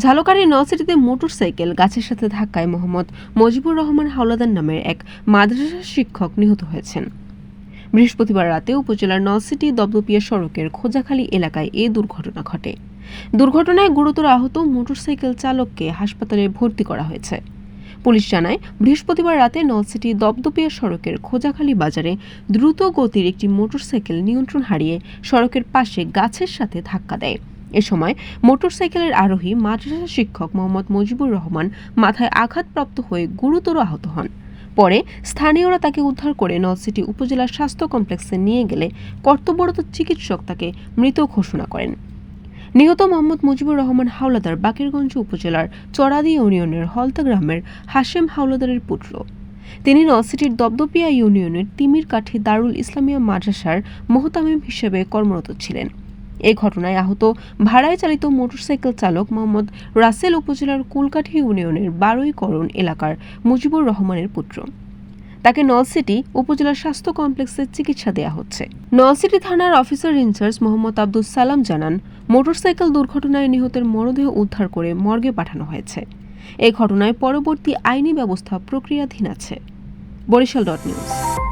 Jhalakathi নলসিটিতে motorcycle গাছের সাথে ধাক্কায় মোহাম্মদ মজিবুর রহমান হাওলাদার নামের এক মাদ্রাসা শিক্ষক নিহত হয়েছেন। বৃহস্পতিবার রাতে উপজেলার নলসিটি দপদপিয়া সড়কের খোঁজাখালী এলাকায় এ দুর্ঘটনা ঘটে। দুর্ঘটনায় গুরুতর আহত মোটরসাইকেল চালককে হাসপাতালে ভর্তি করা হয়েছে। পুলিশ জানায়, বৃহস্পতিবার রাতে নলসিটি দপদপিয়া সড়কের খোঁজাখালী বাজারে দ্রুত গতির একটি মোটরসাইকেল নিয়ন্ত্রণ হারিয়ে সড়কের পাশে গাছের সাথে ধাক্কা দেয়। এ সময় মোটরসাইকেলের আরোহী মাদ্রাসা শিক্ষক মোহাম্মদ মজিবুর রহমান মাথায় আঘাতপ্রাপ্ত হয়ে গুরুতর আহত হন। পরে স্থানীয়রা তাকে উদ্ধার করে নলসিটি উপজেলা স্বাস্থ্য কমপ্লেক্সে নিয়ে গেলে কর্তব্যরত চিকিৎসক তাকে মৃত ঘোষণা করেন। নিহত মোহাম্মদ মুজিবুর রহমান হাওলাদার বাকেরগঞ্জ উপজেলার চড়াদি ইউনিয়নের হলতা গ্রামের হাশেম হাওলাদারের পুত্র। তিনি নলসিটির দপদপিয়া ইউনিয়নের তিমিরকাঠি দারুল ইসলামিয়া মাদ্রাসার মোহতামিম হিসেবে কর্মরত ছিলেন। এই ঘটনায় আহত ভাড়ায় চালিত মোটরসাইকেল চালক মোহাম্মদ রাসেল উপজেলার কুলকাঠি ইউনিয়নের 12 করণ এলাকার মুজিবুর রহমানের পুত্র। তাকে নলসিটি উপজেলা স্বাস্থ্য কমপ্লেক্সে চিকিৎসা দেওয়া হচ্ছে। নলসিটি থানার অফিসার ইনচার্জ মোহাম্মদ আব্দুল সালাম জানান, মোটরসাইকেল দুর্ঘটনায় নিহতের মরদেহ উদ্ধার করে মর্গে পাঠানো হয়েছে। এই ঘটনায় পরবর্তী আইনি ব্যবস্থা প্রক্রিয়াধীন আছে। বরিশাল.নিউজ।